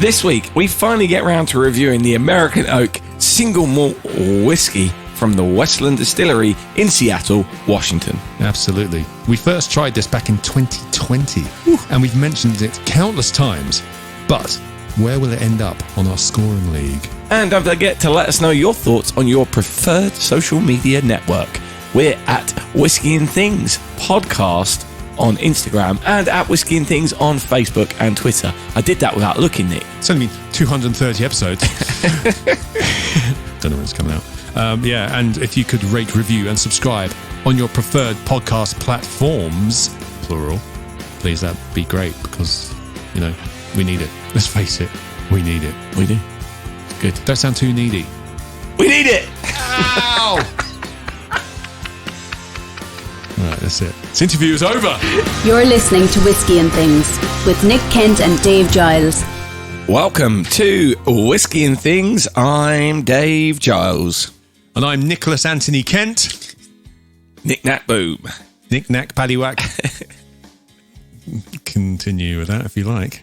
This week, we finally get round to reviewing the American Oak Single Malt Whiskey from the Westland Distillery in Seattle, Washington. Absolutely. We first tried this back in 2020, and we've mentioned it countless times. But where will it end up on our scoring league? And don't forget to let us know your thoughts on your preferred social media network. We're at Whisky and Things Podcast on Instagram and at Whisky and Things on Facebook and Twitter. I did that without looking, Nick. It's only been 230 episodes. Don't know when it's coming out. And if you could rate, review and subscribe on your preferred podcast platforms, plural, please, that'd be great because, we need it. Let's face it, we need it. We do. Good. Don't sound too needy. We need it! Ow! All right, that's it. This interview is over. You're listening to Whisky and Things with Nick Kent and Dave Giles. Welcome to Whisky and Things. I'm Dave Giles. And I'm Nicholas Anthony Kent. Nick Knack Boom. Nick Knack Paddywhack. Continue with that if you like.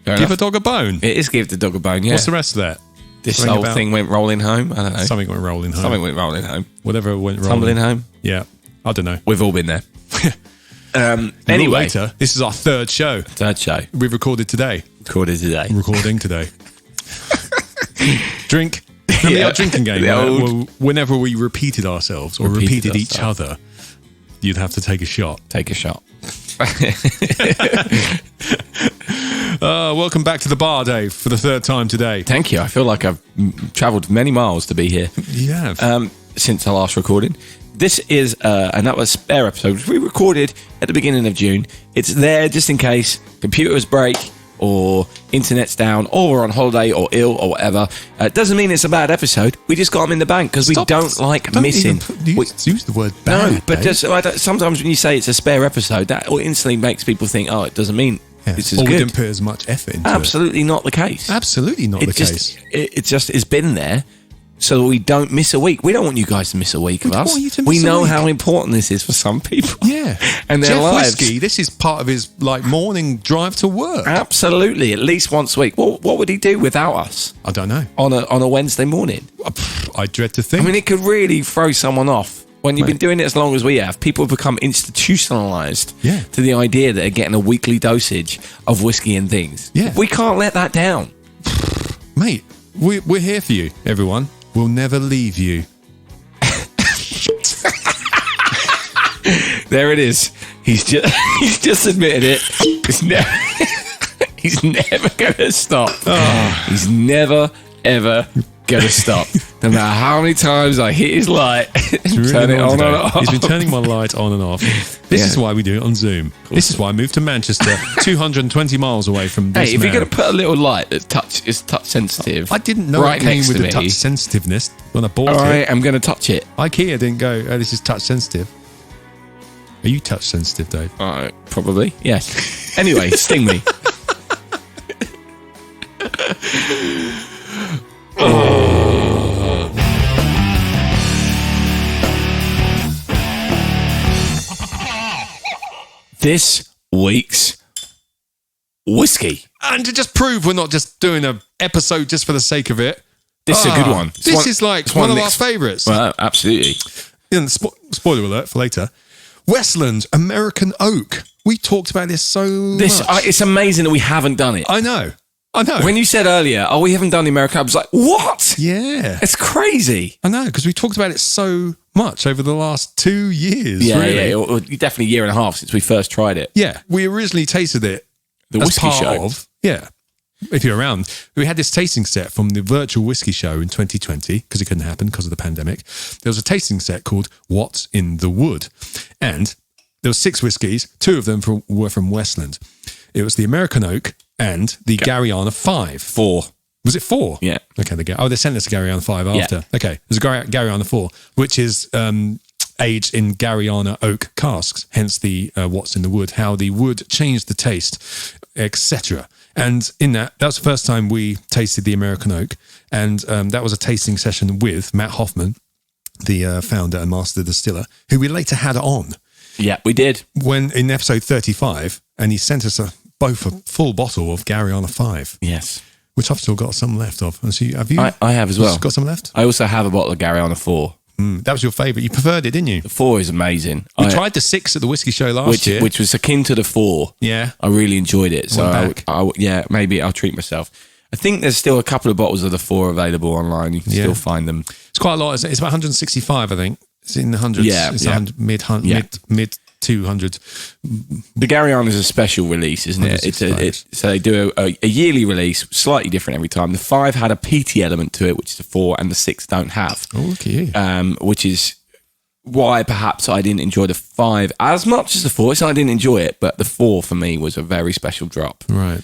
Give a dog a bone. It is give the dog a bone, yeah. What's the rest of that? This whole thing went rolling home? I don't know. Something went rolling home. Something went rolling home. Whatever went rolling. Tumbling home? Yeah. I don't know. We've all been there. Anyway. Later, this is our third show. Third show. We've recorded today. Recording today. Drink. Remember our drinking game? Whenever we repeated ourselves or repeated each other, you'd have to take a shot. Take a shot. Welcome back to the bar, Dave, for the third time today. Thank you. I feel like I've travelled many miles to be here. You have. Since our last recording. This is another spare episode, which we recorded at the beginning of June. It's there just in case computers break or internet's down or we're on holiday or ill or whatever. It doesn't mean it's a bad episode. We just got them in the bank because we don't like missing. Use the word bad. No, but sometimes when you say it's a spare episode, that instantly makes people think, it doesn't mean this is good. We didn't put as much effort into it. Absolutely not the case. Absolutely not the case. It's been there so that we don't miss a week. We don't want you guys to miss a week of us. We know how important this is for some people. Yeah. And their lives. Whiskey, this is part of his morning drive to work. Absolutely. At least once a week. Well, what would he do without us? I don't know. On a Wednesday morning? I dread to think. I mean, it could really throw someone off. When you've been doing it as long as we have, people have become institutionalised to the idea that they're getting a weekly dosage of Whisky and Things. Yeah. We can't let that down. Mate, we're here for you, everyone. We'll never leave you. There it is. He's just admitted it. He's never going to stop. He's never, ever going to stop. No matter how many times I hit his light and turn it on and off. He's been turning my light on and off. This is why we do it on Zoom. This is why I moved to Manchester, 220 miles away from this if you're going to put a little light that is touch sensitive. I didn't know it came with the touch sensitiveness when I bought it. All right, I'm going to touch it. IKEA didn't go, this is touch sensitive. Are you touch sensitive, Dave? Probably, yes. Anyway, sting me. This week's whiskey. And to just prove we're not just doing an episode just for the sake of it. This is a good one. This is one of our favourites. Well, absolutely. Spoiler alert for later. Westland American Oak. We talked about this so much. It's amazing that we haven't done it. I know. When you said earlier, we haven't done the American Oak, I was like, what? Yeah. It's crazy. I know, because we talked about it so much over the last 2 years. Yeah, really. Or definitely a year and a half since we first tried it. Yeah. We originally tasted it the Whisky Show. If you're around, we had this tasting set from the Virtual Whisky Show in 2020, because it couldn't happen because of the pandemic. There was a tasting set called What's in the Wood. And there were 6 whiskies. 2 of them were from Westland. It was the American Oak and the Gariana 5. 4. Was it 4? Yeah. Okay, they sent us a Gariana 5 after. Yeah. Okay, there's a Gariana 4, which is aged in Gariana oak casks, hence the What's in the Wood, how the wood changed the taste, etc. And in that was the first time we tasted the American Oak, and that was a tasting session with Matt Hoffman, the founder and master distiller, who we later had on. Yeah, we did. When in episode 35, and he sent us a both a full bottle of Gariana 5. Yes. Which I've still got some left of. And so have you? I have as well. Got some left? I also have a bottle of Gariana 4. That was your favourite. You preferred it, didn't you? The 4 is amazing. We tried the 6 at the Whiskey Show last year. Which was akin to the 4. Yeah. I really enjoyed it. So Went maybe I'll treat myself. I think there's still a couple of bottles of the 4 available online. You can still find them. It's quite a lot. It's about 165, I think. It's in the hundreds. Yeah. It's mid 200s. The Gariana is a special release, isn't it? So they do a yearly release, slightly different every time. The 5 had a peaty element to it, which the 4 and the 6 don't have. Oh, look at you. Which is why perhaps I didn't enjoy the 5 as much as the 4. It's not I didn't enjoy it, but the 4 for me was a very special drop. Right.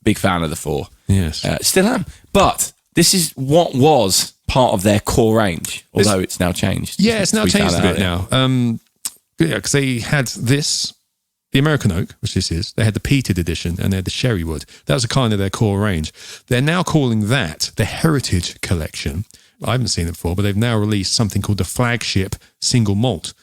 Big fan of the 4. Yes. Still am. But this is what was part of their core range, although it's now changed. Yeah, it's now changed a bit now. Because they had this, the American Oak, which this is, they had the peated edition and they had the sherry wood. That was a kind of their core range. They're now calling that the Heritage Collection. I haven't seen it before, but they've now released something called the flagship Single Malt,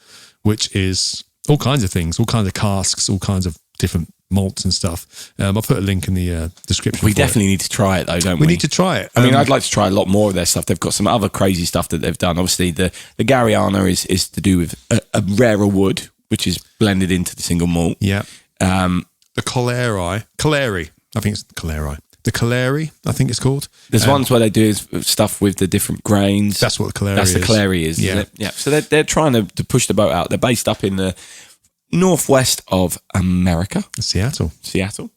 which is all kinds of things, all kinds of casks, all kinds of different malts and stuff. I'll put a link in the description. We definitely need to try it though, don't we? We need to try it. I mean, I'd like to try a lot more of their stuff. They've got some other crazy stuff that they've done. Obviously, the Gariana is to do with a rarer wood, which is blended into the single malt. Yeah. The Caleri, I think it's Caleri. The Caleri, I think it's called. There's ones where they do stuff with the different grains. That's what the Caleri is. That's the Caleri is, isn't it? Yeah. So they're trying to push the boat out. They're based up in the northwest of America. Seattle.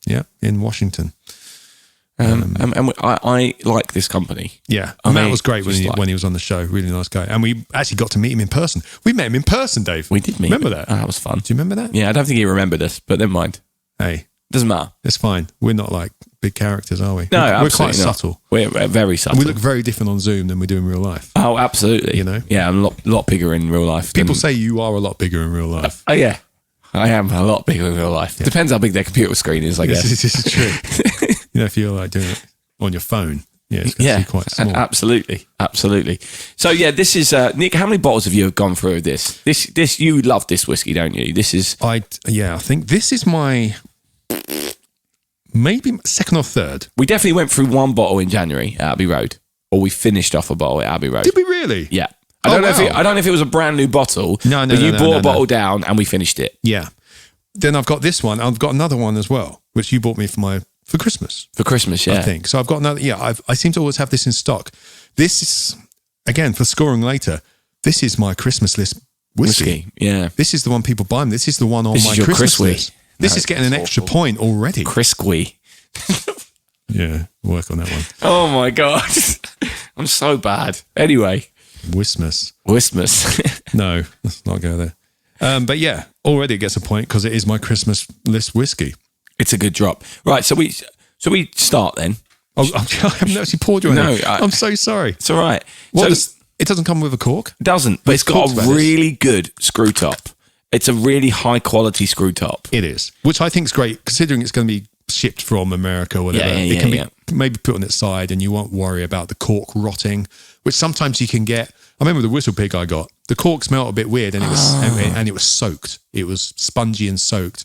Yeah, in Washington. And I like this company. Yeah, Matt was great when he was on the show. Really nice guy. And we actually got to meet him in person. We met him in person, Dave. We did meet Remember him. that? That was fun. Do you remember that? Yeah, I don't think he remembered us, but never mind. Hey. Doesn't matter. It's fine. We're not like big characters, are we? No, we're quite not. subtle. We're very subtle. And we look very different on Zoom than we do in real life. Oh, absolutely. You know? Yeah, I'm a lot bigger in real life. People say you are a lot bigger in real life. Oh, yeah. I am a lot bigger in real life. Yeah. Depends how big their computer screen is, I guess. This is true. You know, if you're like doing it on your phone, it's going to be quite small. Absolutely. So, yeah, this is... Nick, how many bottles have you gone through this? This you love this whiskey, don't you? This is... I think this is my... maybe second or third. We definitely went through one bottle in January at Abbey Road. Or we finished off a bottle at Abbey Road. Did we really? Yeah. I don't know if it was a brand new bottle. No. But you bought a bottle down and we finished it. Yeah. Then I've got this one. I've got another one as well, which you bought me for Christmas. For Christmas, yeah. I think. So I've got another. Yeah, I seem to always have this in stock. This is, again, for scoring later, this is my Christmas list whiskey. Yeah. This is the one people buy. This is the one on my Christmas list. This is getting an extra point already. Crisquy. Yeah, work on that one. Oh my God. I'm so bad. Anyway. Wismas. No, let's not go there. But yeah, already it gets a point because it is my Christmas list whiskey. It's a good drop. Right, so we start then. Oh, I haven't actually poured you anything. No, I'm so sorry. It's all right. It doesn't come with a cork? It doesn't, but it's got a really good screw top. It's a really high quality screw top. It is, which I think is great considering it's going to be shipped from America or whatever. It can be maybe put on its side and you won't worry about the cork rotting, which sometimes you can get. I remember the Whistle Pig I got. The cork smelled a bit weird and it was soaked. It was spongy and soaked.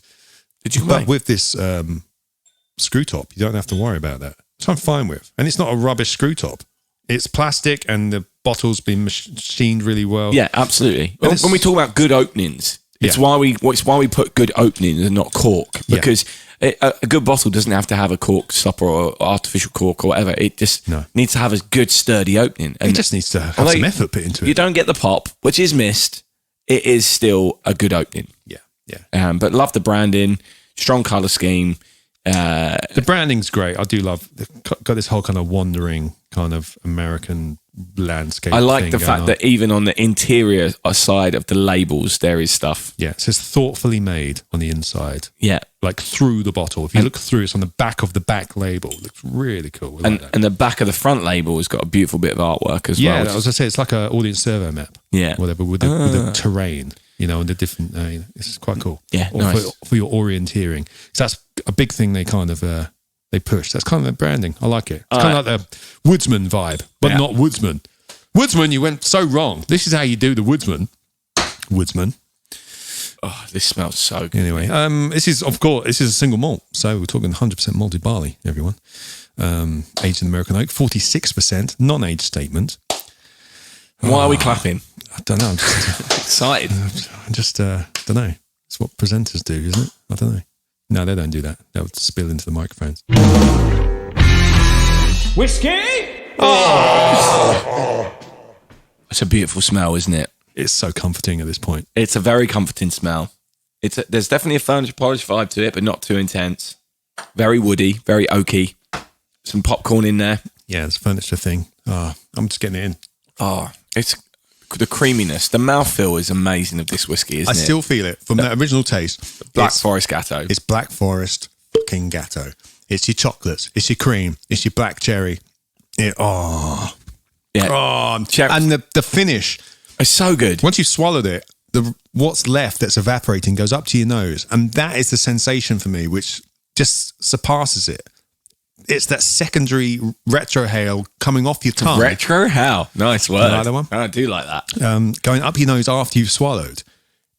But with this screw top, you don't have to worry about that. So I'm fine with. And it's not a rubbish screw top. It's plastic and the bottle's been machined really well. Yeah, absolutely. When we talk about good openings, it's why we put good openings and not cork, because a good bottle doesn't have to have a cork stopper or artificial cork or whatever. It just needs to have a good sturdy opening. And it just needs to have some effort put into it. You don't get the pop, which is missed. It is still a good opening. Yeah. But love the branding, strong colour scheme. The branding's great. I do love. Got this whole kind of wandering kind of American landscape. I like the fact that even on the interior side of the labels, there is stuff. Yeah, it says thoughtfully made on the inside. Yeah. Like through the bottle. If you look through, it's on the back of the back label. It looks really cool. And the back of the front label has got a beautiful bit of artwork as well. Yeah, as I say, it's like an audience survey map. Yeah. Whatever, with the terrain, and the different, it's quite cool. Yeah, nice. For your orienteering. So that's a big thing they kind of, they push. That's kind of their branding. I like it. It's kind of like the woodsman vibe, but not woodsman. Woodsman, you went so wrong. This is how you do the woodsman. Oh, this smells so good. Anyway, this is a single malt. So we're talking 100% malted barley, everyone. Aged in American oak, 46%, non-age statement. Why are we clapping? I don't know. I'm just Excited. don't know. It's what presenters do, isn't it? I don't know. No, they don't do that. They'll spill into the microphones. Whiskey? It's a beautiful smell, isn't it? It's so comforting at this point. It's a very comforting smell. There's definitely a furniture polish vibe to it, but not too intense. Very woody, very oaky. Some popcorn in there. Yeah, it's a furniture thing. I'm just getting it in. It's the creaminess. The mouthfeel is amazing of this whiskey, isn't it? I still feel it from that original taste. Black Forest Gatto. It's Black Forest fucking Gatto. It's your chocolates. It's your cream. It's your black cherry. Yeah. And the finish. It's so good. Once you've swallowed it, what's left that's evaporating goes up to your nose. And that is the sensation for me, which just surpasses it. It's that secondary retrohale coming off your tongue. Retrohale. Nice word. You like that one? I do like that. Going up your nose after you've swallowed.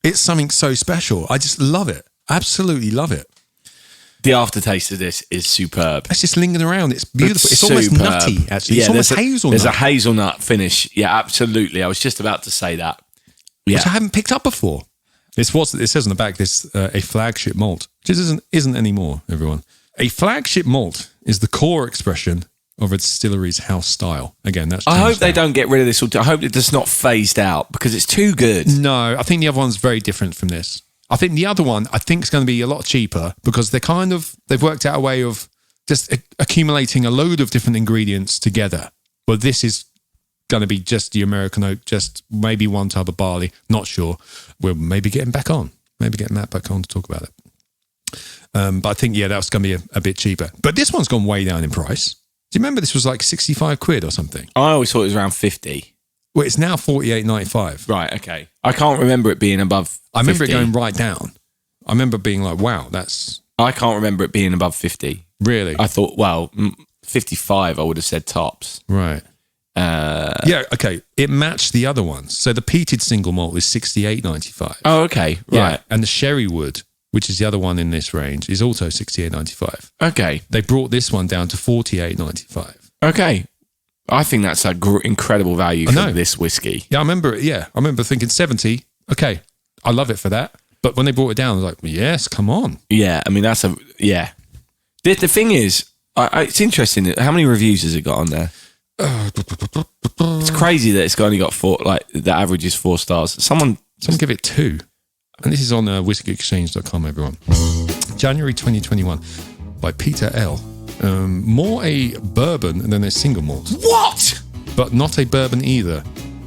It's something so special. I just love it. Absolutely love it. The aftertaste of this is superb. It's just lingering around. It's beautiful. It's almost nutty, actually. It's almost hazelnut. There's a hazelnut finish. Yeah, absolutely. I was just about to say that. Yeah. Which I haven't picked up before. It says on the back, this a flagship malt, which isn't anymore, everyone. A flagship malt is the core expression of a distillery's house style. Again, that's I hope they don't get rid of this. I hope it's not phased out because it's too good. No, I think the other one's very different from this. I think the other one, is going to be a lot cheaper because they've worked out a way of just accumulating a load of different ingredients together. But this is going to be just the American oak, just maybe one type of barley. Not sure. We'll maybe get him back on. Maybe get Matt back on to talk about it. But I think, that's going to be a bit cheaper. But this one's gone way down in price. Do you remember this was like 65 quid or something? I always thought it was around 50. Well, it's now 48.95. Right, okay. I can't remember it being above 50. I remember it going right down. I remember being like, wow, that's... I can't remember it being above 50. Really? I thought, 55 I would have said tops. Right. Okay. It matched the other ones. So the peated single malt is 68.95. Oh, okay. Right. Yeah. And the sherry wood, which is the other one in this range, is also 68.95. Okay. They brought this one down to 48.95. Okay. I think that's an incredible value for this whiskey. Yeah, I remember it. Yeah. I remember thinking 70. Okay. I love it for that. But when they brought it down, I was like, yes, come on. Yeah. I mean, The thing is, it's interesting. How many reviews has it got on there? It's crazy that it's only got 4, like the average is 4 stars. Someone give it 2. And this is on whiskyexchange.com, everyone. January 2021 by Peter L. More a bourbon than a single malt. What? But not a bourbon either.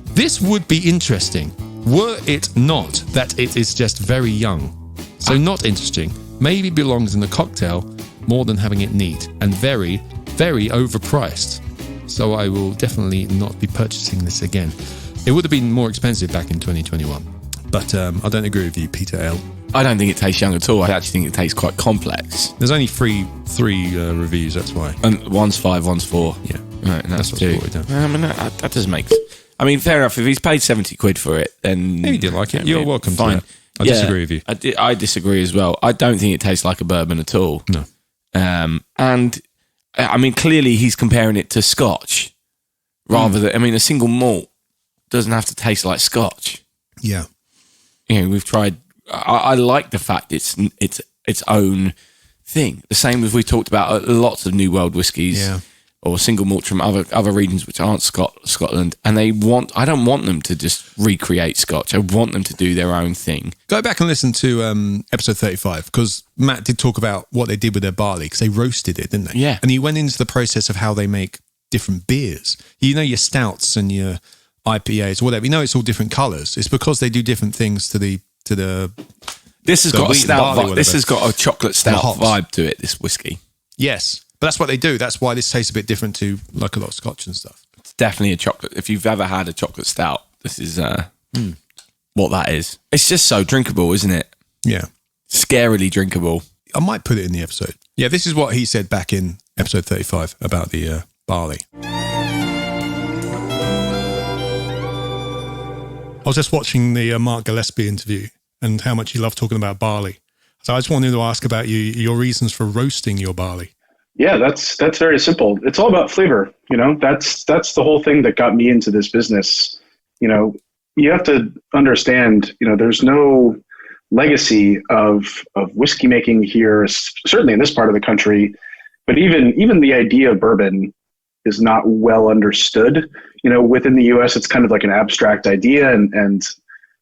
This would be interesting were it not that it is just very young. So not interesting. Maybe belongs in the cocktail more than having it neat. And very, very overpriced. So I will definitely not be purchasing this again. It would have been more expensive back in 2021. But I don't agree with you, Peter L. I don't think it tastes young at all. I actually think it tastes quite complex. There's only three reviews, that's why. And one's 5, one's 4. Yeah. Right, and that's 2. I mean, that does make... I mean, fair enough. If he's paid 70 quid for it, then... Maybe he did like it. You're welcome fine. to that. I disagree with you. I disagree as well. I don't think it tastes like a bourbon at all. No. And, I mean, clearly he's comparing it to Scotch. Rather than... I mean, a single malt doesn't have to taste like Scotch. Yeah. You know, we've tried... I like the fact it's its own thing. The same as we talked about lots of New World whiskies or single malt from other regions which aren't Scotland. And I don't want them to just recreate Scotch. I want them to do their own thing. Go back and listen to episode 35 because Matt did talk about what they did with their barley because they roasted it, didn't they? Yeah. And he went into the process of how they make different beers. You know, your stouts and your IPAs or whatever. You know, it's all different colours. It's because they do different things to the this has got a stout vibe. This has got a chocolate stout vibe to it, this whiskey. Yes, but that's what they do. That's why this tastes a bit different to like a lot of Scotch and stuff. It's definitely a chocolate. If you've ever had a chocolate stout, this is what that is. It's just so drinkable, isn't it? Yeah. Scarily drinkable. I might put it in the episode. Yeah, this is what he said back in episode 35 about the barley. I was just watching the Mark Gillespie interview and how much you love talking about barley. So I just wanted to ask about your reasons for roasting your barley. Yeah, that's very simple. It's all about flavor. That's the whole thing that got me into this business. You have to understand, there's no legacy of whiskey making here, certainly in this part of the country, but even the idea of bourbon is not well understood. Within the US, it's kind of like an abstract idea, and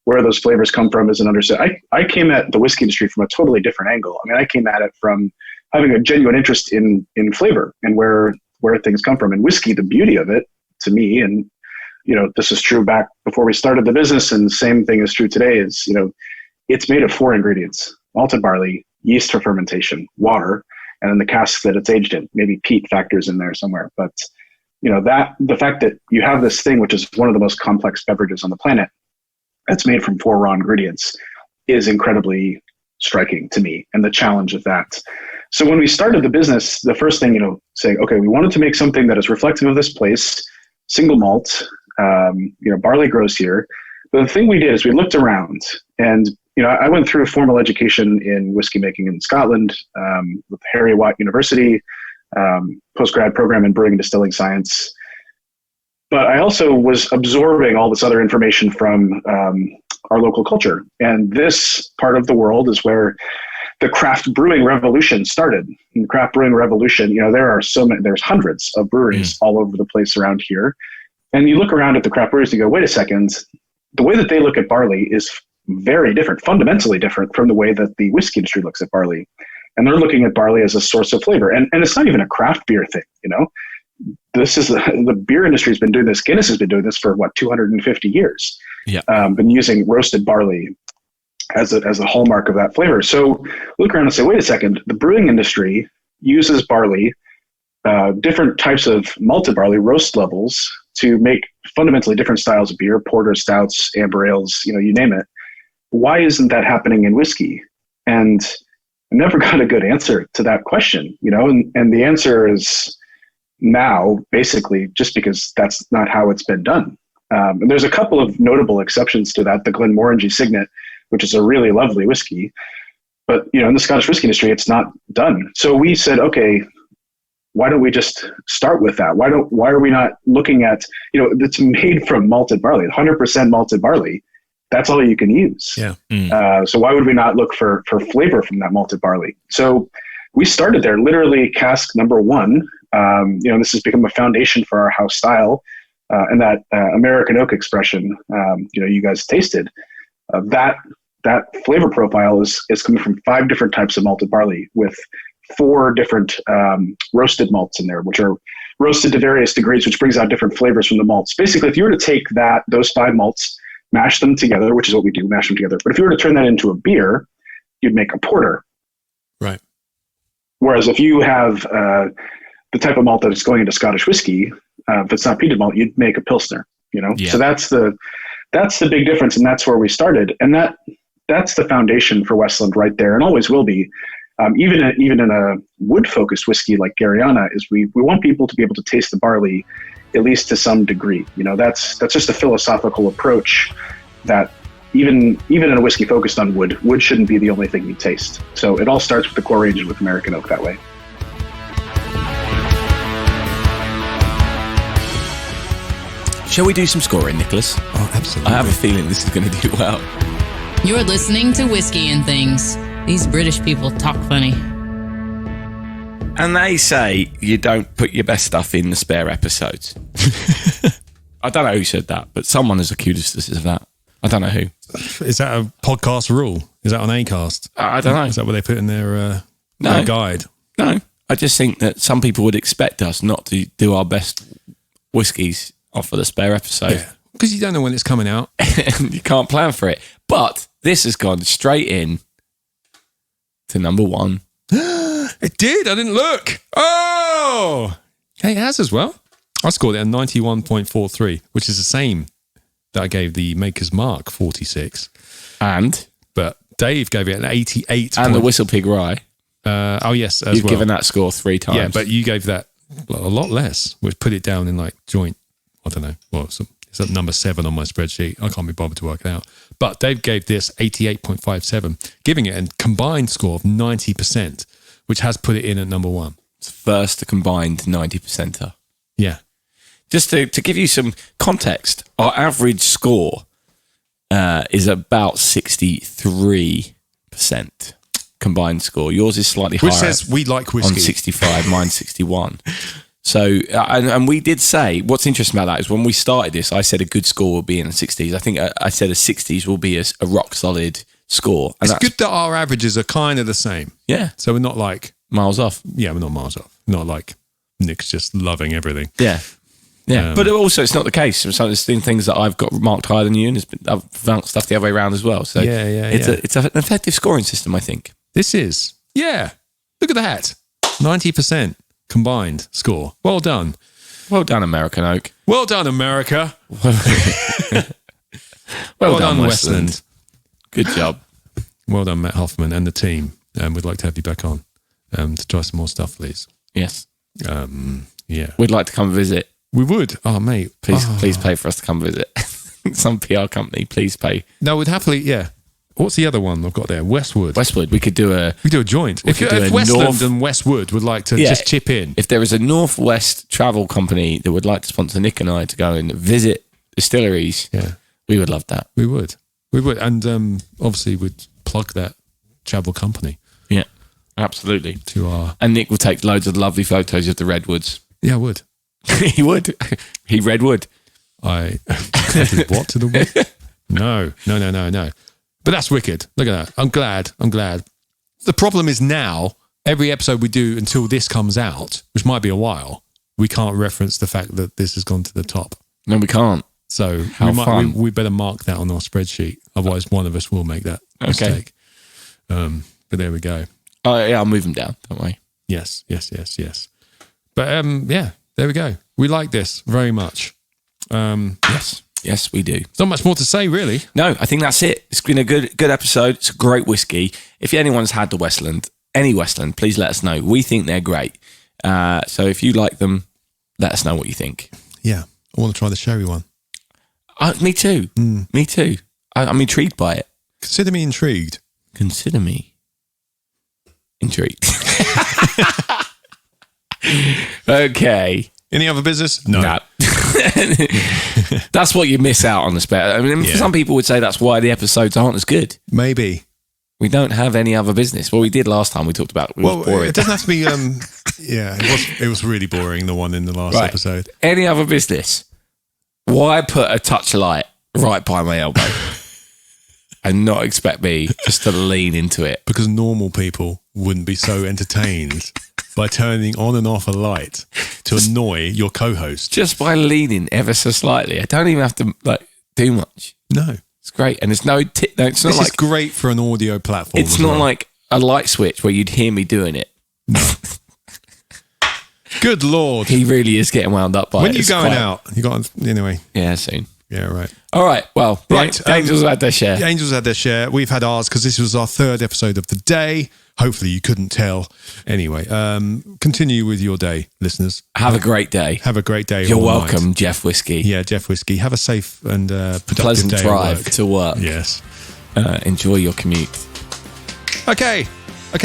where those flavors come from isn't understood. I came at the whiskey industry from a totally different angle. I mean, I came at it from having a genuine interest in flavor and where things come from. And whiskey, the beauty of it to me, and this is true back before we started the business, and the same thing is true today, is it's made of 4 ingredients: malted barley, yeast for fermentation, water, and then the cask that it's aged in. Maybe peat factors in there somewhere, but the fact that you have this thing, which is one of the most complex beverages on the planet, that's made from 4 raw ingredients, is incredibly striking to me, and the challenge of that. So when we started the business, the first thing, saying, okay, we wanted to make something that is reflective of this place, single malt, barley grows here. But the thing we did is we looked around, and, I went through formal education in whiskey making in Scotland, with Heriot-Watt University, postgrad program in brewing and distilling science. But I also was absorbing all this other information from our local culture. And this part of the world is where the craft brewing revolution started. In the craft brewing revolution, there's hundreds of breweries all over the place around here. And you look around at the craft breweries and go, wait a second, the way that they look at barley is very different, fundamentally different from the way that the whiskey industry looks at barley. And they're looking at barley as a source of flavor. And it's not even a craft beer thing, This is the beer industry has been doing this. Guinness has been doing this for 250 years. Yeah. Been using roasted barley as a hallmark of that flavor. So look around and say, wait a second, the brewing industry uses barley, different types of malted barley, roast levels, to make fundamentally different styles of beer, porters, stouts, amber ales, you name it. Why isn't that happening in whiskey? And I never got a good answer to that question, and the answer is now, basically, just because that's not how it's been done. And there's a couple of notable exceptions to that. The Glenmorangie Signet, which is a really lovely whiskey, but in the Scottish whiskey industry, it's not done. So we said, okay, why don't we just start with that? Why are we not looking at, it's made from malted barley, 100% malted barley. That's all you can use. Yeah. So why would we not look for flavor from that malted barley? So we started there, literally cask number 1. This has become a foundation for our house style, and that American oak expression, you guys tasted. That flavor profile is coming from 5 different types of malted barley with 4 different roasted malts in there, which are roasted to various degrees, which brings out different flavors from the malts. Basically, if you were to take those 5 malts, mash them together, which is what we do, mash them together. But if you were to turn that into a beer, you'd make a porter. Right. Whereas if you have the type of malt that is going into Scottish whiskey, if it's not peated malt, you'd make a Pilsner, Yeah. So that's the big difference. And that's where we started. And that's the foundation for Westland right there, and always will be. Even in a wood-focused whiskey like Gariana, is we want people to be able to taste the barley, at least to some degree. That's just a philosophical approach that even in a whiskey focused on wood shouldn't be the only thing you taste. So it all starts with the core range with American oak that way. Shall we do some scoring, Nicholas? Oh, absolutely. I have a feeling this is going to do well. You're listening to Whisky and Things. These British people talk funny. And they say you don't put your best stuff in the spare episodes. I don't know who said that, but someone has accused us of that. I don't know who. Is that a podcast rule? Is that on Acast? I don't know. Is that what they put in their guide? No. I just think that some people would expect us not to do our best whiskies off of the spare episode. Yeah. Because you don't know when it's coming out. And you can't plan for it. But this has gone straight in to number 1. It did. I didn't look. Oh! Hey, it has as well. I scored it at 91.43, which is the same that I gave the Maker's Mark 46. But Dave gave it an 88. And the Whistle Pig Rye. Yes, as You've well. given that score 3 times. Yeah, but you gave that a lot less, which put it down in joint. I don't know. Well, it's It's at number 7 on my spreadsheet. I can't be bothered to work it out. But Dave gave this 88.57, giving it a combined score of 90%, which has put it in at number 1. It's first combined 90%er. Yeah. Just to give you some context, our average score is about 63% combined score. Yours is slightly higher. Which says we like whiskey. On 65, mine's 61. So, and we did say, what's interesting about that is when we started this, I said a good score will be in the 60s. I think I said a 60s will be a rock solid score. And it's good that our averages are kind of the same. Yeah. So we're not like... miles off. Yeah, we're not miles off. Not like Nick's just loving everything. Yeah. Yeah. But also, it's not the case. So there's been things that I've got marked higher than you, and I've found stuff the other way around as well. So it's an effective scoring system, I think. This is. Yeah. Look at that. 90%. Combined score. Well done. Well done, American Oak. Well done, America. well done, Westland. Good job. Well done, Matt Hoffman and the team. We'd like to have you back on to try some more stuff, please. Yes. Yeah. We'd like to come visit. We would. Oh, mate. Please pay for us to come visit. Some PR company, please pay. No, we'd happily, yeah. What's the other one I've got there? Westwood. We could do a joint. If Westland and Westwood would like to just chip in. If there is a Northwest travel company that would like to sponsor Nick and I to go and visit distilleries, we would love that. We would. And obviously we'd plug that travel company. Yeah, absolutely. And Nick will take loads of lovely photos of the redwoods. Yeah, I would. He would. He redwood. I did what to the wood? No. But that's wicked. Look at that. I'm glad. The problem is now, every episode we do until this comes out, which might be a while, we can't reference the fact that this has gone to the top. No, we can't. So we better mark that on our spreadsheet. Otherwise, one of us will make that mistake. But there we go. I'll move them down. Don't worry. Yes. But there we go. We like this very much. Yes, we do. There's not much more to say, really. No, I think that's it. It's been a good episode. It's a great whiskey. If anyone's had the Westland, any Westland, please let us know. We think they're great. So if you like them, let us know what you think. Yeah, I want to try the sherry one. Me too. Me too. I'm intrigued by it. Consider me intrigued. Consider me intrigued. Okay. Any other business? No. That's what you miss out on the spare. I mean, some people would say that's why the episodes aren't as good. Maybe. We don't have any other business. Well, we did last time. We talked about it. It doesn't have to be. It was really boring, the one in the last episode. Any other business? Why put a touch light right by my elbow and not expect me just to lean into it? Because normal people wouldn't be so entertained by turning on and off a light to annoy your co-host. Just by leaning ever so slightly. I don't even have to do much. No. It's great. And it's this is great for an audio platform. It's not like a light switch where you'd hear me doing it. No. Good Lord. He really is getting wound up by it. When are you going out? You got anyway. Yeah, soon. Yeah, right. All right. Well, the Angels had their share. The Angels had their share. We've had ours because this was our 3rd episode of the day. Hopefully you couldn't tell. Anyway, continue with your day, listeners. Have a great day. Have a great day. You're welcome, night. Jeff Whiskey. Yeah, Jeff Whiskey. Have a safe and productive pleasant day drive to work. Yes. Enjoy your commute. Okay,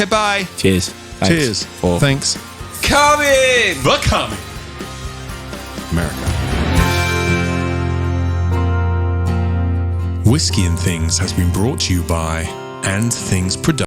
bye. Cheers. Thanks. Cheers. Thanks. Coming! The coming. America. Whisky and Things has been brought to you by And Things Production.